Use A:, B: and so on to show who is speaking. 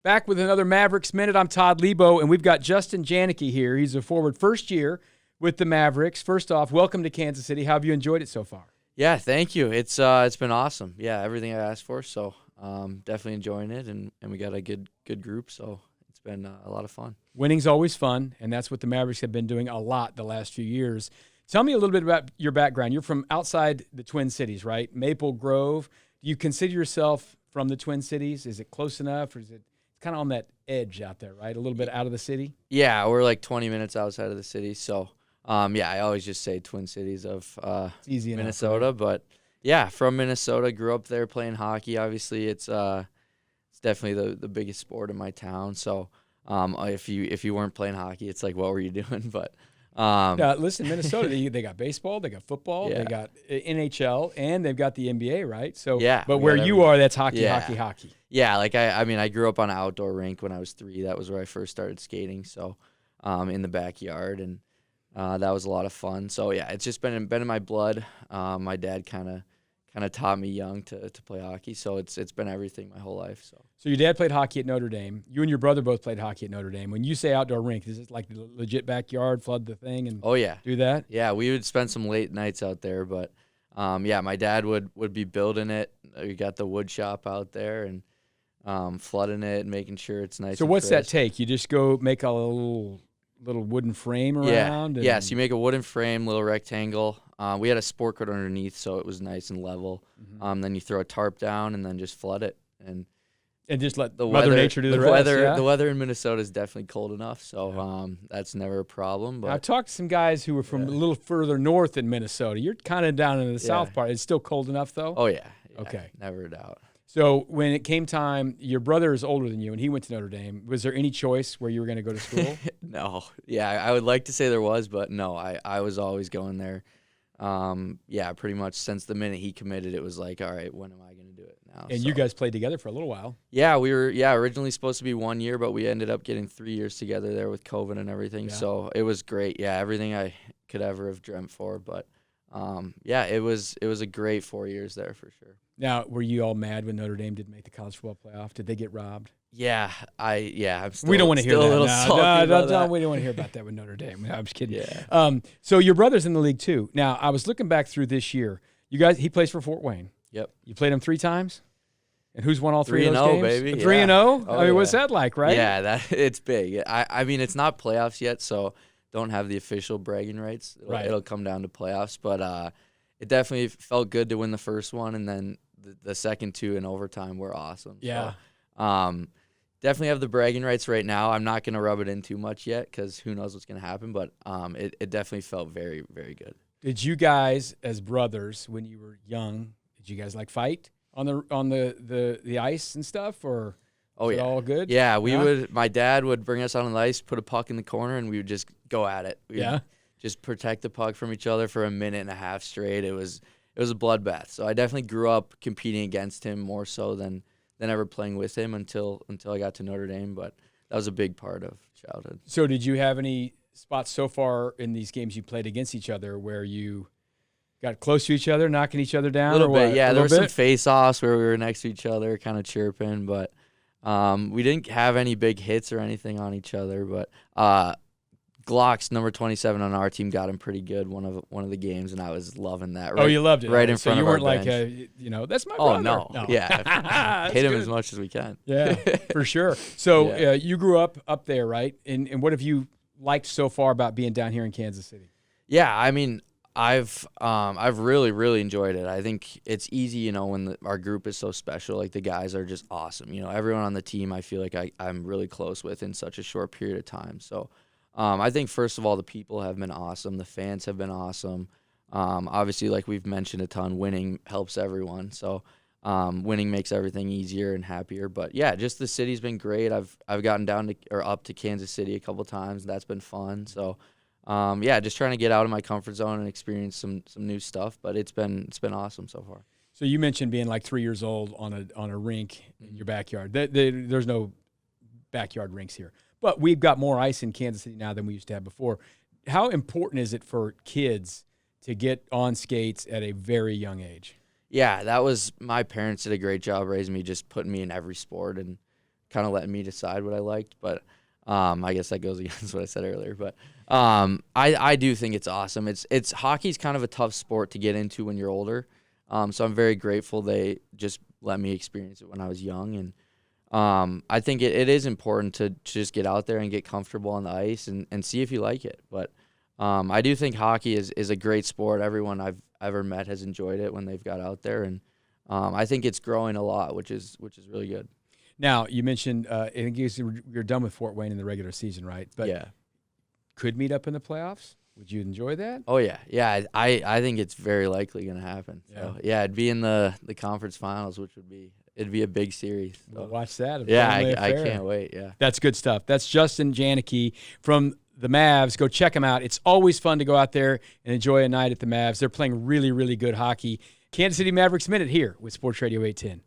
A: Back with another Mavericks Minute. I'm Todd Leabo, and we've got Justin Janicke here. He's a forward first year with the Mavericks. First off, welcome to Kansas City. How have you enjoyed it so far?
B: Yeah, thank you. It's been awesome. Yeah, everything I asked for. So definitely enjoying it, and we got a good group. So it's been a lot of fun.
A: Winning's always fun, and that's what the Mavericks have been doing a lot the last few years. Tell me a little bit about your background. You're from outside the Twin Cities, right? Maple Grove. Do you consider yourself from the Twin Cities? Is it close enough, or is it kind of on that edge out there, right? A little bit out of the city?
B: Yeah, we're like 20 minutes outside of the city. So, yeah, I always just say Twin Cities of
A: easy enough,
B: Minnesota.
A: right?
B: But, yeah, from Minnesota, grew up there playing hockey. Obviously, it's definitely the biggest sport in my town. So, if you weren't playing hockey, it's like, what were you doing? But
A: listen, Minnesota, they got baseball, they got football,
B: Yeah.
A: they got NHL, and they've got the NBA, right? So,
B: Yeah,
A: but
B: we
A: where
B: got
A: you
B: everything.
A: are, that's hockey,
B: Yeah.
A: hockey.
B: Yeah, like I grew up on an outdoor rink when I was 3. That was where I first started skating. So, in the backyard, and that was a lot of fun. So yeah, it's just been in my blood. My dad kind of taught me young to play hockey. So it's been everything my whole life.
A: So your dad played hockey at Notre Dame. You and your brother both played hockey at Notre Dame. When you say outdoor rink, is it like the legit backyard, flood the thing, and
B: Oh yeah,
A: do that?
B: yeah. We would spend some late nights out there, but yeah, my dad would be building it. We got the wood shop out there and flooding it and making sure it's nice.
A: So
B: and
A: what's that
B: crisp.
A: take? You just go make a little wooden frame around?
B: Yeah. So you make a wooden frame, little rectangle. We had a sport coat underneath, so it was nice and level. Then you throw a tarp down and then just flood it. And
A: just let
B: the
A: Mother
B: weather,
A: Nature do the
B: the
A: rest.
B: weather,
A: Yeah?
B: the weather in Minnesota is definitely cold enough, so that's never a problem.
A: I've
B: But
A: talked to some guys who were from a little further north in Minnesota. You're kind of down in the south part. It's still cold enough, though?
B: oh yeah,
A: Okay.
B: never a doubt.
A: So when it came time, your brother is older than you, and he went to Notre Dame. Was there any choice where you were going to go to school?
B: No, yeah, I would like to say there was, but no, I was always going there. Yeah, pretty much since the minute he committed, it was like, all right, when am I going to do it now?
A: And you guys played together for a little while.
B: Yeah, we were originally supposed to be 1 year, but we ended up getting 3 years together there with COVID and everything.
A: Yeah.
B: So it was great. Yeah, everything I could ever have dreamt for. But yeah, it was a great 4 years there for sure.
A: Now, were you all mad when Notre Dame didn't make the college football playoff? Did they get robbed?
B: Yeah, I'm still.
A: We don't want to hear
B: still
A: that.
B: A little salty about
A: No,
B: that.
A: we don't want to hear about that with Notre Dame. I'm just kidding.
B: Yeah.
A: So your brother's in the league too. Now, I was looking back through this year. You guys, he plays for Fort Wayne.
B: Yep.
A: You played him 3 times? And who's won all 3 of those
B: 3-0,
A: games?
B: baby.
A: 3-0?
B: Yeah.
A: I mean, what's that like, right?
B: Yeah, it's big. I mean, it's not playoffs yet, so don't have the official bragging rights. It'll come down to playoffs, but it definitely felt good to win the first one, and then the second 2 in overtime were awesome.
A: Yeah.
B: So, definitely have the bragging rights right now. I'm not going to rub it in too much yet because who knows what's going to happen, but it definitely felt very, very good.
A: Did you guys, as brothers, when you were young, did you guys like fight on the ice and stuff, or was it all good?
B: Yeah, we would. My dad would bring us out on the ice, put a puck in the corner, and we would just go at it. We would just protect the puck from each other for a minute and a half straight. It was a bloodbath. So I definitely grew up competing against him more so than ever playing with him until I got to Notre Dame. But that was a big part of childhood.
A: So did you have any spots so far in these games you played against each other where you got close to each other, knocking each other down?
B: A little
A: or
B: bit,
A: what?
B: yeah. There were some
A: bit?
B: face-offs where we were next to each other, kind of chirping, but we didn't have any big hits or anything on each other. But Glock's number 27 on our team got him pretty good one of the games, and I was loving that. Right,
A: you loved it.
B: Right in
A: so
B: front
A: you
B: of our
A: weren't like,
B: bench.
A: that's my
B: Oh,
A: brother.
B: no. Yeah. Hit him
A: good.
B: as much as we can.
A: Yeah, for sure. So
B: Yeah.
A: you grew up there, right? And what have you liked so far about being down here in Kansas City?
B: Yeah, I mean, I've really, really enjoyed it. I think it's easy, when our group is so special. Like, the guys are just awesome. Everyone on the team I feel like I'm really close with in such a short period of time. So I think, first of all, the people have been awesome. The fans have been awesome. Obviously, like we've mentioned a ton, winning helps everyone. So winning makes everything easier and happier. But, yeah, just the city's been great. I've gotten up to Kansas City a couple times. That's been fun. So, yeah, just trying to get out of my comfort zone and experience some new stuff. But it's been awesome so far.
A: So you mentioned being like 3 years old on a rink in your backyard. There's no backyard rinks here. But we've got more ice in Kansas City now than we used to have before. How important is it for kids to get on skates at a very young age?
B: Yeah, my parents did a great job raising me, just putting me in every sport and kind of letting me decide what I liked. But I guess that goes against what I said earlier. But I do think it's awesome. It's hockey's kind of a tough sport to get into when you're older. So I'm very grateful they just let me experience it when I was young. And I think it is important to just get out there and get comfortable on the ice and see if you like it. But I do think hockey is a great sport. Everyone I've ever met has enjoyed it when they've got out there. And I think it's growing a lot, which is really good.
A: Now, you mentioned, I think you're done with Fort Wayne in the regular season, right? But
B: yeah.
A: Could meet up in the playoffs? Would you enjoy that?
B: Oh, yeah. Yeah, I think it's very likely going to happen. So, yeah, it'd be in the conference finals, which it'd be a big series. So.
A: We'll watch that.
B: Yeah, I can't wait, yeah.
A: That's good stuff. That's Justin Janicke from the Mavs. Go check him out. It's always fun to go out there and enjoy a night at the Mavs. They're playing really, really good hockey. Kansas City Mavericks Minute here with Sports Radio 810.